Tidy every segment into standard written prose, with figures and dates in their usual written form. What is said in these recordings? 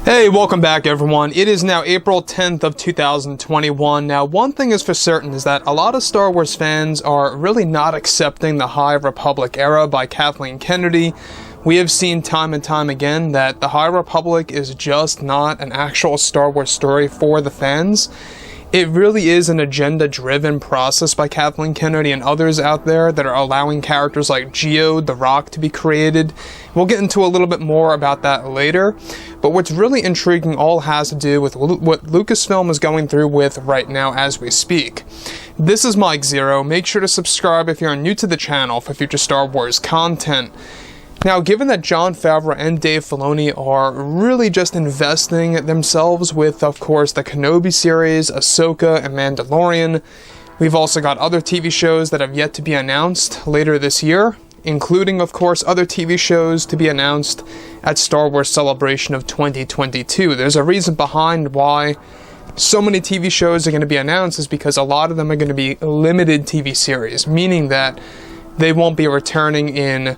Hey, welcome back everyone. It is now April 10th of 2021. Now, one thing is for certain is that a lot of Star Wars fans are really not accepting the High Republic era by Kathleen Kennedy. We have seen time and time again that the High Republic is just not an actual Star Wars story for the fans. It really is an agenda-driven process by Kathleen Kennedy and others out there that are allowing characters like Geode, the Rock, to be created. We'll get into a little bit more about that later, but what's really intriguing all has to do with what Lucasfilm is going through with right now as we speak. This is Mike Zero. Make sure to subscribe if you're new to the channel for future Star Wars content. Now, given that Jon Favreau and Dave Filoni are really just investing themselves with, of course, the Kenobi series, Ahsoka, and Mandalorian, we've also got other TV shows that have yet to be announced later this year, including, of course, other TV shows to be announced at Star Wars Celebration of 2022. There's a reason behind why so many TV shows are going to be announced is because a lot of them are going to be limited TV series, meaning that they won't be returning in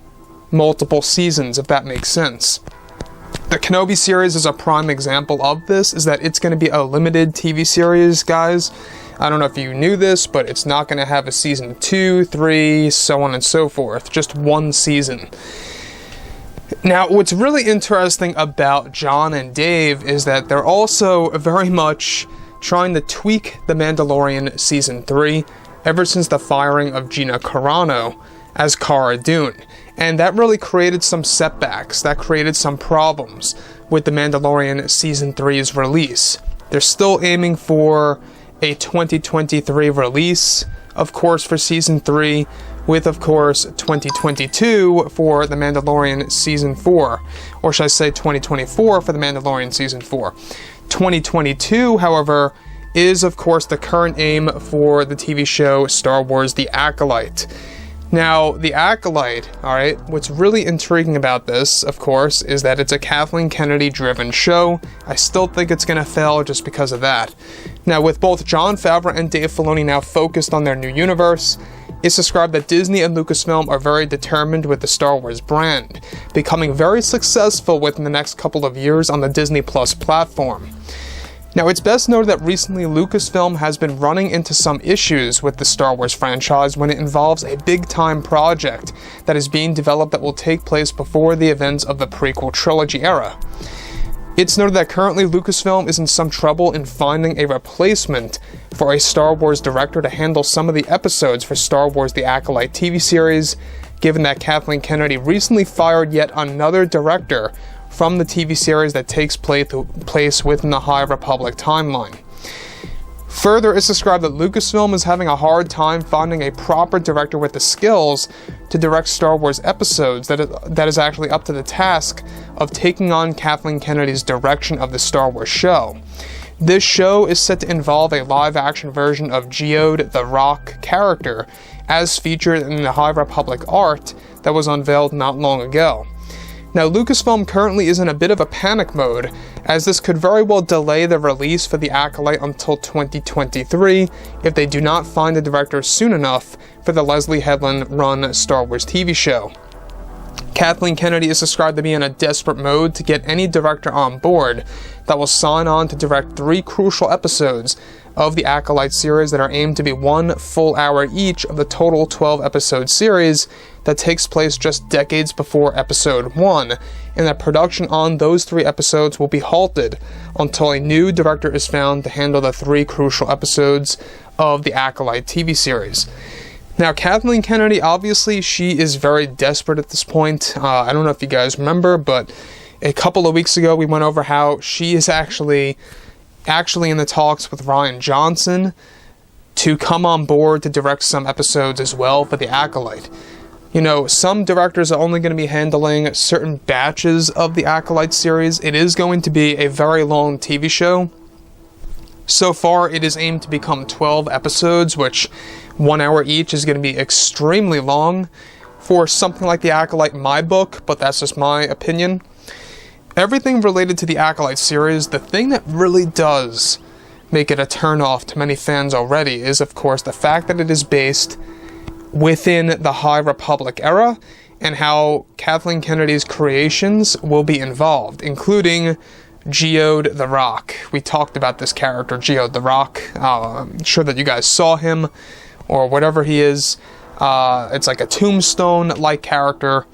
multiple seasons, if that makes sense. The Kenobi series is a prime example of this, is that it's going to be a limited TV series, guys. I don't know if you knew this, but it's not going to have a season 2, 3, so on and so forth. Just one season. Now, what's really interesting about Jon and Dave is that they're also very much trying to tweak The Mandalorian Season 3 ever since the firing of GINA CARANO as Cara Dune. And that really created some setbacks, that created some problems with The Mandalorian Season 3's release. They're still aiming for a 2023 release, of course, for Season 3, with, of course, 2022 for The Mandalorian Season 4. Or should I say 2024 for The Mandalorian Season 4. 2022, however, is, of course, the current aim for the TV show Star Wars The Acolyte. Now, The Acolyte, alright, what's really intriguing about this, of course, is that it's a Kathleen Kennedy-driven show. I still think it's going to fail just because of that. Now, with both Jon Favreau and Dave Filoni now focused on their new universe, it's described that Disney and Lucasfilm are very determined with the Star Wars brand, becoming very successful within the next couple of years on the Disney Plus platform. Now, it's best noted that recently Lucasfilm has been running into some issues with the Star Wars franchise when it involves a big-time project that is being developed that will take place before the events of the prequel trilogy era. It's noted that currently Lucasfilm is in some trouble in finding a replacement for a Star Wars director to handle some of the episodes for Star Wars The Acolyte TV series, given that Kathleen Kennedy recently fired yet another director from the TV series that takes place within the High Republic timeline. Further, it's described that Lucasfilm is having a hard time finding a proper director with the skills to direct Star Wars episodes that is actually up to the task of taking on Kathleen Kennedy's direction of the Star Wars show. This show is set to involve a live-action version of Geode, the Rock character, as featured in the High Republic art that was unveiled not long ago. Now, Lucasfilm currently is in a bit of a panic mode, as this could very well delay the release for The Acolyte until 2023 if they do not find a director soon enough for the Leslye Headland-run Star Wars TV show. Kathleen Kennedy is described to be in a desperate mode to get any director on board that will sign on to direct 3 crucial episodes of the Acolyte series that are aimed to be 1 full hour each of the total 12-episode series that takes place just decades before Episode 1, and that production on those 3 episodes will be halted until a new director is found to handle the 3 crucial episodes of the Acolyte TV series. Now, Kathleen Kennedy, obviously, she is very desperate at this point. I don't know if you guys remember, but a couple of weeks ago we went over how she is actually in the talks with Rian Johnson to come on board to direct some episodes as well for The Acolyte. You know, some directors are only going to be handling certain batches of the Acolyte series. It is going to be a very long TV show. So far, it is aimed to become 12 episodes, which 1 hour each is going to be extremely long for something like The Acolyte in my book, but that's just my opinion. Everything related to the Acolyte series, the thing that really does make it a turn-off to many fans already is, of course, the fact that it is based within the High Republic era and how Kathleen Kennedy's creations will be involved, including Geode the Rock. We talked about this character, Geode the Rock. I'm sure that you guys saw him, or whatever he is. It's like a tombstone-like character,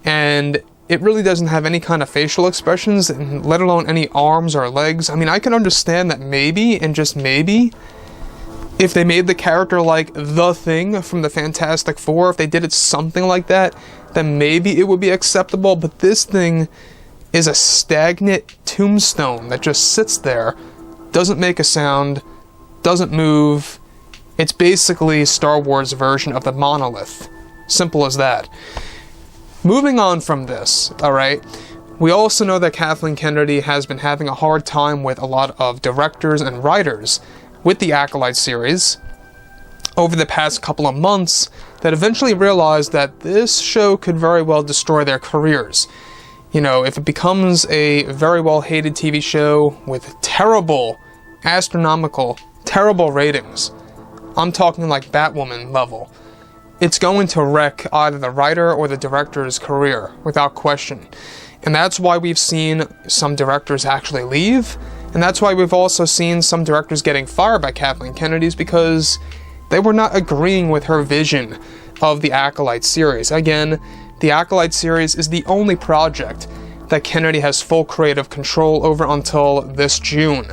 and it really doesn't have any kind of facial expressions, let alone any arms or legs. I mean, I can understand that maybe, and just maybe, if they made the character like the Thing from the Fantastic Four, if they did it something like that, then maybe it would be acceptable. But this thing is a stagnant tombstone that just sits there, doesn't make a sound, doesn't move. It's basically a Star Wars version of the monolith. Simple as that. Moving on from this, alright, we also know that Kathleen Kennedy has been having a hard time with a lot of directors and writers with the Acolyte series over the past couple of months that eventually realized that this show could very well destroy their careers. You know, if it becomes a very well hated TV show with terrible, astronomical, terrible ratings, I'm talking like Batwoman level, it's going to wreck either the writer or the director's career, without question. And that's why we've seen some directors actually leave, and that's why we've also seen some directors getting fired by Kathleen Kennedy's, because they were not agreeing with her vision of the Acolyte series. Again, the Acolyte series is the only project that Kennedy has full creative control over until this June.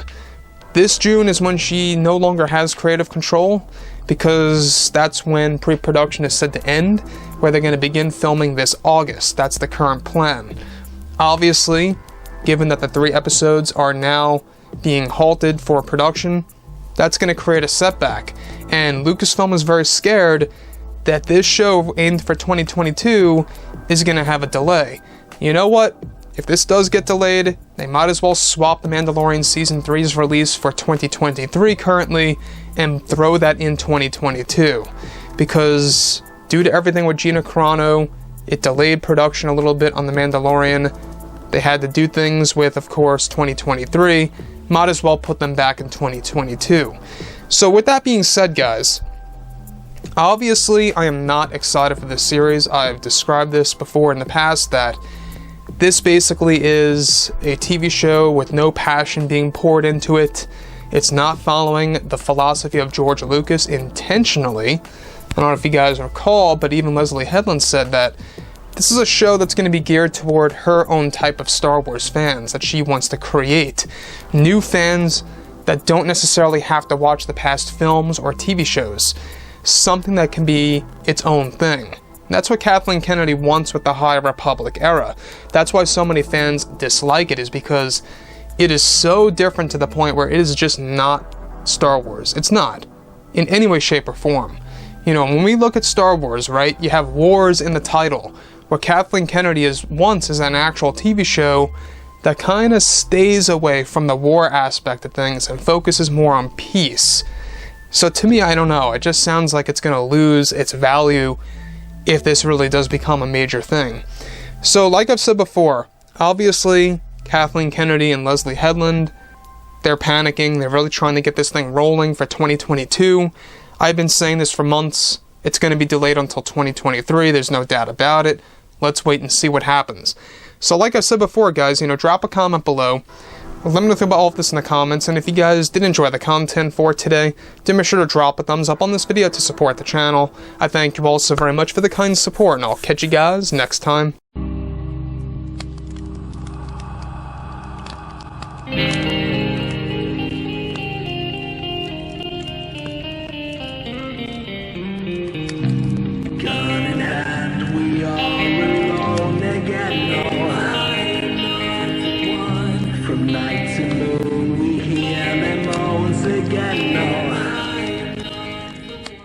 This June is when she no longer has creative control, because that's when pre-production is said to end, where they're going to begin filming this August. That's the current plan. Obviously, given that the 3 episodes are now being halted for production, that's going to create a setback. And Lucasfilm is very scared that this show aimed for 2022 is going to have a delay. You know what? If this does get delayed, they might as well swap The Mandalorian Season 3's release for 2023 currently and throw that in 2022. Because due to everything with GINA CARANO, it delayed production a little bit on The Mandalorian. They had to do things with, of course, 2023. Might as well put them back in 2022. So with that being said, guys, obviously I am not excited for this series. I've described this before in the past, that this basically is a TV show with no passion being poured into it. It's not following the philosophy of George Lucas intentionally. I don't know if you guys recall, but even Leslye Headland said that this is a show that's going to be geared toward her own type of Star Wars fans that she wants to create. New fans that don't necessarily have to watch the past films or TV shows. Something that can be its own thing. That's what Kathleen Kennedy wants with the High Republic era. That's why so many fans dislike it, is because it is so different to the point where it is just not Star Wars. It's not, in any way, shape, or form. You know, when we look at Star Wars, right, you have wars in the title. What Kathleen Kennedy wants is an actual TV show that kind of stays away from the war aspect of things and focuses more on peace. So to me, I don't know, it just sounds like it's going to lose its value if this really does become a major thing. So like I've said before, obviously Kathleen Kennedy and Leslye Headland, they're panicking. They're really trying to get this thing rolling for 2022. I've been saying this for months. It's going to be delayed until 2023. There's no doubt about it. Let's wait and see what happens. So like I said before, guys, drop a comment below. Let me know about all of this in the comments, and if you guys did enjoy the content for today, do make sure to drop a thumbs up on this video to support the channel. I thank you all so very much for the kind support, and I'll catch you guys next time.